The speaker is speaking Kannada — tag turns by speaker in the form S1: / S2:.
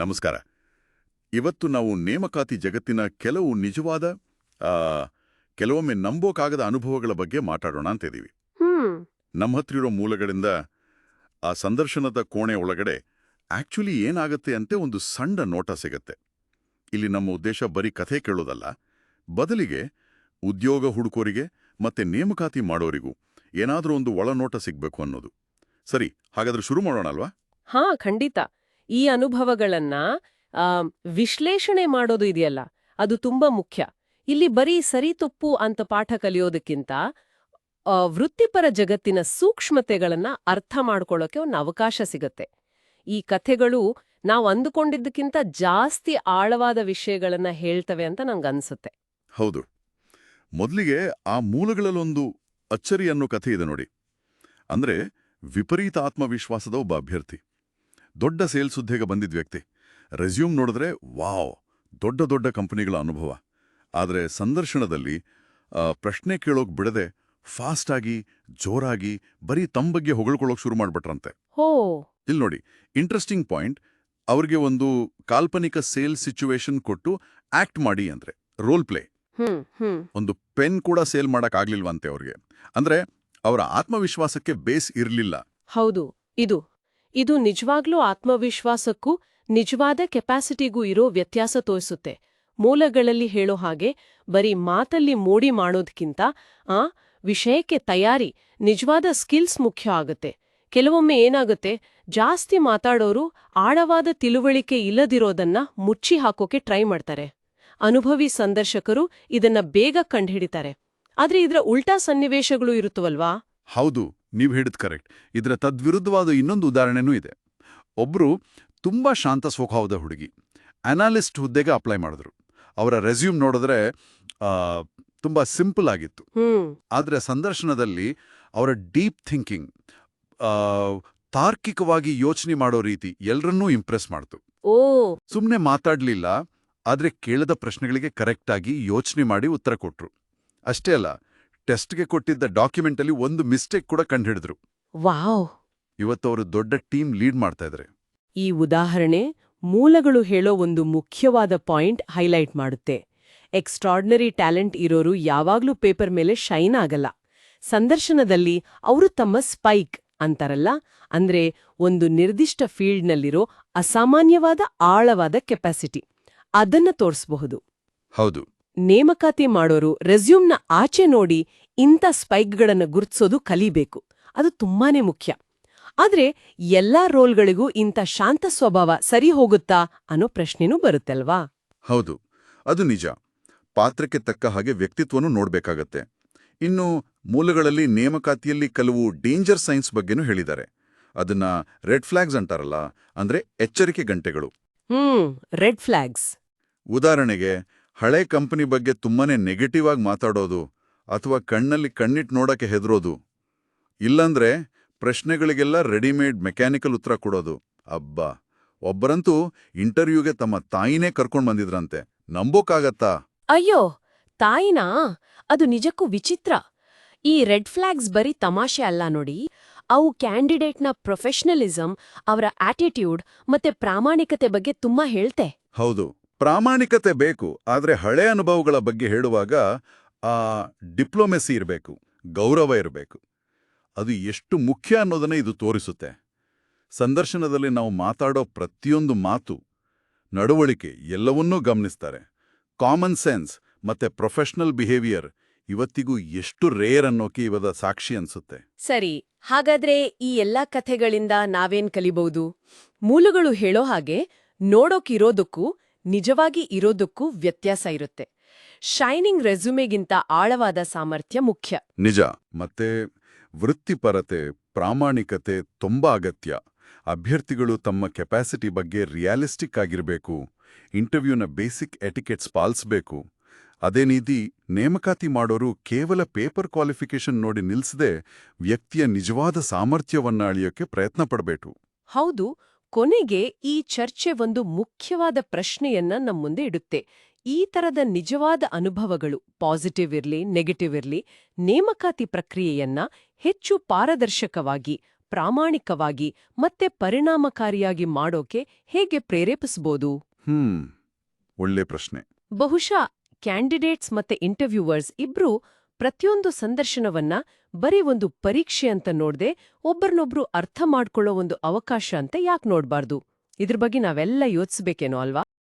S1: ನಮಸ್ಕಾರ. ಇವತ್ತು ನಾವು ನೇಮಕಾತಿ ಜಗತ್ತಿನ ಕೆಲವು ನಿಜವಾದ ಆ, ಕೆಲವೊಮ್ಮೆ ನಂಬೋಕಾಗದ ಅನುಭವಗಳ ಬಗ್ಗೆ ಮಾತಾಡೋಣ ಅಂತಿದ್ದೀವಿ.
S2: ಹ್ಮ್
S1: ನಮ್ಮ ಹತ್ರ ಇರೋ ಮೂಲಗಳಿಂದ ಆ ಸಂದರ್ಶನದ ಕೋಣೆ ಒಳಗಡೆ ಆಕ್ಚುಲಿ ಏನಾಗುತ್ತೆ ಅಂತ ಒಂದು ಸಣ್ಣ ನೋಟ ಸಿಗತ್ತೆ. ಇಲ್ಲಿ ನಮ್ಮ ಉದ್ದೇಶ ಬರೀ ಕಥೆ ಕೇಳೋದಲ್ಲ, ಬದಲಿಗೆ ಉದ್ಯೋಗ ಹುಡುಕೋರಿಗೆ ಮತ್ತೆ ನೇಮಕಾತಿ ಮಾಡೋರಿಗೂ ಏನಾದರೂ ಒಂದು ಒಳನೋಟ ಸಿಗ್ಬೇಕು ಅನ್ನೋದು. ಸರಿ, ಹಾಗಾದ್ರೆ ಶುರು ಮಾಡೋಣ ಅಲ್ವಾ?
S2: ಹಾ ಖಂಡಿತ. ಈ ಅನುಭವಗಳನ್ನ ಆ, ವಿಶ್ಲೇಷಣೆ ಮಾಡೋದು ಇದೆಯಲ್ಲ, ಅದು ತುಂಬಾ ಮುಖ್ಯ. ಇಲ್ಲಿ ಬರೀ ಸರಿತಪ್ಪು ಅಂತ ಪಾಠ ಕಲಿಯೋದಕ್ಕಿಂತ ವೃತ್ತಿಪರ ಜಗತ್ತಿನ ಸೂಕ್ಷ್ಮತೆಗಳನ್ನ ಅರ್ಥ ಮಾಡ್ಕೊಳ್ಳೋಕೆ ಒಂದು ಅವಕಾಶ ಸಿಗತ್ತೆ. ಈ ಕಥೆಗಳು ನಾವು ಅಂದುಕೊಂಡಿದ್ದಕ್ಕಿಂತ ಜಾಸ್ತಿ ಆಳವಾದ ವಿಷಯಗಳನ್ನ ಹೇಳ್ತವೆ ಅಂತ ನಂಗನ್ಸುತ್ತೆ.
S1: ಹೌದು. ಮೊದಲಿಗೆ ಆ ಮೂಲಗಳಲ್ಲೊಂದು ಅಚ್ಚರಿ ಅನ್ನೋ ಕಥೆ ಇದೆ ನೋಡಿ. ಅಂದ್ರೆ ವಿಪರೀತ ಆತ್ಮವಿಶ್ವಾಸದ ಒಬ್ಬ ಅಭ್ಯರ್ಥಿ, ದೊಡ್ಡ ಸೇಲ್ಸ್ ಹುದ್ದೆಗೆ ಬಂದಿದ್ದ ವ್ಯಕ್ತಿ. ರೆಸ್ಯೂಮ್ ನೋಡಿದ್ರೆ ವಾವ್, ದೊಡ್ಡ ದೊಡ್ಡ ಕಂಪನಿಗಳ ಅನುಭವ. ಆದರೆ ಸಂದರ್ಶನದಲ್ಲಿ ಪ್ರಶ್ನೆ ಕೇಳೋಕ್ ಬಿಡದೆ ಫಾಸ್ಟ್ ಆಗಿ, ಜೋರಾಗಿ ಬರೀ ತಮ್ಮ ಬಗ್ಗೆ ಹೊಗಳ್ಕೊಳ್ಳೋಕೆ ಶುರು ಮಾಡ್ಬಿಟ್ರಂತೆ.
S2: ಹೋ
S1: ಇಲ್ಲಿ ನೋಡಿ, ಇಂಟ್ರೆಸ್ಟಿಂಗ್ ಪಾಯಿಂಟ್. ಅವ್ರಿಗೆ ಒಂದು ಕಾಲ್ಪನಿಕ ಸೇಲ್ಸ್ ಸಿಚುವೇಶನ್ ಕೊಟ್ಟು ಆಕ್ಟ್ ಮಾಡಿ ಅಂದ್ರೆ ರೋಲ್ ಪ್ಲೇ.
S2: ಹ್ಮ್ ಹ್ಮ್
S1: ಒಂದು ಪೆನ್ ಕೂಡ ಸೇಲ್ ಮಾಡಕ್ ಆಗ್ಲಿಲ್ವಂತೆ ಅವ್ರಿಗೆ. ಅಂದ್ರೆ ಅವರ ಆತ್ಮವಿಶ್ವಾಸಕ್ಕೆ ಬೇಸ್ ಇರ್ಲಿಲ್ಲ.
S2: ಹೌದು. ಇದು ನಿಜವಾಗ್ಲೂ ಆತ್ಮವಿಶ್ವಾಸಕ್ಕೂ ನಿಜವಾದ ಕೆಪಾಸಿಟಿಗೂ ಇರೋ ವ್ಯತ್ಯಾಸ ತೋರಿಸುತ್ತೆ. ಮೂಲಗಳಲ್ಲಿ ಹೇಳೋ ಹಾಗೆ ಬರೀ ಮಾತಲ್ಲಿ ಮೋಡಿ ಮಾಡೋದ್ಕಿಂತ ಆ ವಿಷಯಕ್ಕೆ ತಯಾರಿ, ನಿಜವಾದ ಸ್ಕಿಲ್ಸ್ ಮುಖ್ಯ ಆಗುತ್ತೆ. ಕೆಲವೊಮ್ಮೆ ಏನಾಗುತ್ತೆ, ಜಾಸ್ತಿ ಮಾತಾಡೋರು ಆಳವಾದ ತಿಳುವಳಿಕೆ ಇಲ್ಲದಿರೋದನ್ನ ಮುಚ್ಚಿ ಹಾಕೋಕೆ ಟ್ರೈ ಮಾಡ್ತಾರೆ. ಅನುಭವಿ ಸಂದರ್ಶಕರು ಇದನ್ನ ಬೇಗ ಕಂಡುಹಿಡಿತಾರೆ. ಆದ್ರೆ ಇದರ ಉಲ್ಟಾ ಸನ್ನಿವೇಶಗಳು ಇರುತ್ತವಲ್ವಾ?
S1: ಹೌದು, ನೀವ್ ಹೇಳಿದ್ ಕರೆಕ್ಟ್. ಇದರ ತದ್ವಿರುದ್ಧವಾದ ಇನ್ನೊಂದು ಉದಾಹರಣೆನೂ ಇದೆ. ಒಬ್ರು ತುಂಬಾ ಶಾಂತ ಸ್ವಭಾವದ ಹುಡುಗಿ ಅನಾಲಿಸ್ಟ್ ಹುದ್ದೆಗೆ ಅಪ್ಲೈ ಮಾಡಿದ್ರು. ಅವರ ರೆಸ್ಯೂಮ್ ನೋಡಿದ್ರೆ ತುಂಬಾ ಸಿಂಪಲ್ ಆಗಿತ್ತು. ಆದ್ರೆ ಸಂದರ್ಶನದಲ್ಲಿ ಅವರ ಡೀಪ್ ಥಿಂಕಿಂಗ್, ತಾರ್ಕಿಕವಾಗಿ ಯೋಚನೆ ಮಾಡೋ ರೀತಿ ಎಲ್ಲರನ್ನೂ ಇಂಪ್ರೆಸ್ ಮಾಡ್ತು.
S2: ಓ
S1: ಸುಮ್ನೆ ಮಾತಾಡ್ಲಿಲ್ಲ, ಆದ್ರೆ ಕೇಳಿದ ಪ್ರಶ್ನೆಗಳಿಗೆ ಕರೆಕ್ಟಾಗಿ ಯೋಚನೆ ಮಾಡಿ ಉತ್ತರ ಕೊಟ್ರು. ಅಷ್ಟೇ ಅಲ್ಲ, ಟೆಸ್ಟ್ಗೆ ಕೊಟ್ಟಿದ್ದ ಡಾಕ್ಯುಮೆಂಟಲ್ಲಿ ಒಂದು ಮಿಸ್ಟೇಕ್ ಕೂಡ ಕಂಡುಹಿಡಿದ್ರು.
S2: ವಾವ್!
S1: ಇವತ್ತು ಅವರು ದೊಡ್ಡ ಟೀಮ್ ಲೀಡ್ ಮಾಡ್ತಾ ಇದ್ದಾರೆ.
S2: ಈ ಉದಾಹರಣೆ ಮೂಲಗಳು ಹೇಳೋ ಒಂದು ಮುಖ್ಯವಾದ ಪಾಯಿಂಟ್ ಹೈಲೈಟ್ ಮಾಡುತ್ತೆ. ಎಕ್ಸ್ಟ್ರಾರ್ಡಿನರಿ ಟ್ಯಾಲೆಂಟ್ ಇರೋರು ಯಾವಾಗ್ಲೂ ಪೇಪರ್ ಮೇಲೆ ಶೈನ್ ಆಗಲ್ಲ. ಸಂದರ್ಶನದಲ್ಲಿ ಅವರು ತಮ್ಮ ಸ್ಪೈಕ್ ಅಂತಾರಲ್ಲ, ಅಂದ್ರೆ ಒಂದು ನಿರ್ದಿಷ್ಟ ಫೀಲ್ಡ್ನಲ್ಲಿರೋ ಅಸಾಮಾನ್ಯವಾದ ಆಳವಾದ ಕೆಪಾಸಿಟಿ, ಅದನ್ನ ತೋರಿಸಬಹುದು.
S1: ಹೌದು.
S2: ನೇಮಕಾತಿ ಮಾಡೋರು ರೆಸ್ಯೂಮ್ನ ಆಚೆ ನೋಡಿ ಇಂಥ ಸ್ಪೈಕ್ಗಳನ್ನ ಗುರ್ತಿಸೋದು ಕಲಿಬೇಕು. ಅದು ತುಂಬಾನೇ ಮುಖ್ಯ. ಆದ್ರೆ ಎಲ್ಲಾ ರೋಲ್ಗಳಿಗೂ ಇಂಥ ಶಾಂತ ಸ್ವಭಾವ ಸರಿ ಹೋಗುತ್ತಾ ಅನ್ನೋ ಪ್ರಶ್ನೆನೂ ಬರುತ್ತಲ್ವಾ?
S1: ಹೌದು, ಅದು ನಿಜ. ಪಾತ್ರಕ್ಕೆ ತಕ್ಕ ಹಾಗೆ ವ್ಯಕ್ತಿತ್ವನೂ ನೋಡ್ಬೇಕಾಗತ್ತೆ. ಇನ್ನು ಮೂಲಗಳಲ್ಲಿ ನೇಮಕಾತಿಯಲ್ಲಿ ಕೆಲವು ಡೇಂಜರ್ ಸೈನ್ಸ್ ಬಗ್ಗೆನೂ ಹೇಳಿದ್ದಾರೆ. ಅದನ್ನ ರೆಡ್ ಫ್ಲಾಗ್ಸ್ ಅಂತಾರಲ್ಲ, ಅಂದ್ರೆ ಎಚ್ಚರಿಕೆ ಗಂಟೆಗಳು.
S2: Red flags.
S1: ಉದಾಹರಣೆಗೆ, ಹಳೆ ಕಂಪನಿ ಬಗ್ಗೆ ತುಂಬಾನೇ ನೆಗೆಟಿವ್ ಆಗಿ ಮಾತಾಡೋದು, ಅಥವಾ ಕಣ್ಣಲ್ಲಿ ಕಣ್ಣಿಟ್ಟು ನೋಡಕ್ಕೆ ಹೆದರೋದು. ಇಲ್ಲಂದ್ರೆ ಪ್ರಶ್ನೆಗಳಿಗೆಲ್ಲ ರೆಡಿಮೇಡ್ ಮೆಕ್ಯಾನಿಕಲ್ ಉತ್ತರ ಕೊಡೋದು. ಅಬ್ಬಾ, ಒಬ್ಬರಂತೂ ಇಂಟರ್ವ್ಯೂಗೆ ತಮ್ಮ ತಾಯಿನೇ ಕರ್ಕೊಂಡ್ ಬಂದಿದ್ರಂತೆ. ನಂಬೋಕಾಗತ್ತಾ?
S2: ಅಯ್ಯೋ, ತಾಯಿನಾ? ಅದು ನಿಜಕ್ಕೂ ವಿಚಿತ್ರ. ಈ ರೆಡ್ ಫ್ಲಾಗ್ಸ್ ಬರೀ ತಮಾಷೆ ಅಲ್ಲ ನೋಡಿ, ಅವು ಕ್ಯಾಂಡಿಡೇಟ್ನ ಪ್ರೊಫೆಷನಲಿಸಂ, ಅವರ ಆಟಿಟ್ಯೂಡ್ ಮತ್ತೆ ಪ್ರಾಮಾಣಿಕತೆ ಬಗ್ಗೆ ತುಂಬಾ ಹೇಳ್ತೆ.
S1: ಹೌದು, ಪ್ರಾಮಾಣಿಕತೆ ಬೇಕು. ಆದ್ರೆ ಹಳೆ ಅನುಭವಗಳ ಬಗ್ಗೆ ಹೇಳುವಾಗ ಆ ಡಿಪ್ಲೊಮೆಸಿ ಇರಬೇಕು, ಗೌರವ ಇರಬೇಕು. ಅದು ಎಷ್ಟು ಮುಖ್ಯ ಅನ್ನೋದನ್ನ ಇದು ತೋರಿಸುತ್ತೆ. ಸಂದರ್ಶನದಲ್ಲಿ ನಾವು ಮಾತಾಡೋ ಪ್ರತಿಯೊಂದು ಮಾತು, ನಡವಳಿಕೆ ಎಲ್ಲವನ್ನೂ ಗಮನಿಸ್ತಾರೆ. ಕಾಮನ್ ಸೆನ್ಸ್ ಮತ್ತೆ ಪ್ರೊಫೆಷನಲ್ ಬಿಹೇವಿಯರ್ ಇವತ್ತಿಗೂ ಎಷ್ಟು ರೇರ್ ಅನ್ನೋಕೆ ಇವದ ಸಾಕ್ಷಿ ಅನ್ಸುತ್ತೆ.
S2: ಸರಿ, ಹಾಗಾದ್ರೆ ಈ ಎಲ್ಲಾ ಕಥೆಗಳಿಂದ ನಾವೇನ್ ಕಲಿಬಹುದು? ಮೂಲಗಳು ಹೇಳೋ ಹಾಗೆ ನೋಡೋಕಿರೋದಕ್ಕೂ ನಿಜವಾಗಿ ಇರೋದಕ್ಕೂ ವ್ಯತ್ಯಾಸ ಇರುತ್ತೆ. ಶೈನಿಂಗ್ ರೆಸ್ಯೂಮೆಗಿಂತ ಆಳವಾದ ಸಾಮರ್ಥ್ಯ ಮುಖ್ಯ.
S1: ನಿಜ. ಮತ್ತೆ ವೃತ್ತಿಪರತೆ, ಪ್ರಾಮಾಣಿಕತೆ ತುಂಬಾ ಅಗತ್ಯ. ಅಭ್ಯರ್ಥಿಗಳು ತಮ್ಮ ಕೆಪಾಸಿಟಿ ಬಗ್ಗೆ ರಿಯಾಲಿಸ್ಟಿಕ್ ಆಗಿರಬೇಕು. ಇಂಟರ್ವ್ಯೂನ ಬೇಸಿಕ್ ಎಟಿಕೆಟ್ಸ್ ಪಾಲಿಸಬೇಕು. ಅದೇ ನೀತಿ ನೇಮಕಾತಿ ಮಾಡೋರು ಕೇವಲ ಪೇಪರ್ ಕ್ವಾಲಿಫಿಕೇಶನ್ ನೋಡಿ ನಿಲ್ಸದೆ ವ್ಯಕ್ತಿಯ ನಿಜವಾದ ಸಾಮರ್ಥ್ಯವನ್ನ ಅಳಿಯೋಕೆ ಪ್ರಯತ್ನ ಪಡಬೇಕು.
S2: ಹೌದು. ಕೊನೆಗೆ ಈ ಚರ್ಚೆ ಒಂದು ಮುಖ್ಯವಾದ ಪ್ರಶ್ನೆಯನ್ನ ನಮ್ಮುಂದೆ ಇಡುತ್ತೆ. ಈ ತರದ ನಿಜವಾದ ಅನುಭವಗಳು, ಪಾಸಿಟಿವ್ ಇರ್ಲಿ ನೆಗೆಟಿವ್ ಇರ್ಲಿ, ನೇಮಕಾತಿ ಪ್ರಕ್ರಿಯೆಯನ್ನ ಹೆಚ್ಚು ಪಾರದರ್ಶಕವಾಗಿ, ಪ್ರಾಮಾಣಿಕವಾಗಿ ಮತ್ತೆ ಪರಿಣಾಮಕಾರಿಯಾಗಿ ಮಾಡೋಕೆ ಹೇಗೆ ಪ್ರೇರೇಪಿಸ್ಬೋದು?
S1: ಒಳ್ಳೆ ಪ್ರಶ್ನೆ.
S2: ಬಹುಶಃ ಕ್ಯಾಂಡಿಡೇಟ್ಸ್ ಮತ್ತೆ ಇಂಟರ್ವ್ಯೂವರ್ಸ್ ಇಬ್ರೂ ಪ್ರತಿಯೊಂದು ಸಂದರ್ಶನವನ್ನ ಬರೀ ಒಂದು ಪರೀಕ್ಷೆ ಅಂತ ನೋಡ್ದೆ ಒಬ್ಬರನ್ನೊಬ್ರು ಅರ್ಥ ಮಾಡ್ಕೊಳ್ಳೋ ಒಂದು ಅವಕಾಶ ಅಂತ ಯಾಕೆ ನೋಡ್ಬಾರ್ದು? ಇದ್ರ ಬಗ್ಗೆ ನಾವೆಲ್ಲ ಯೋಚಿಸ್ಬೇಕೇನೋ ಅಲ್ವಾ?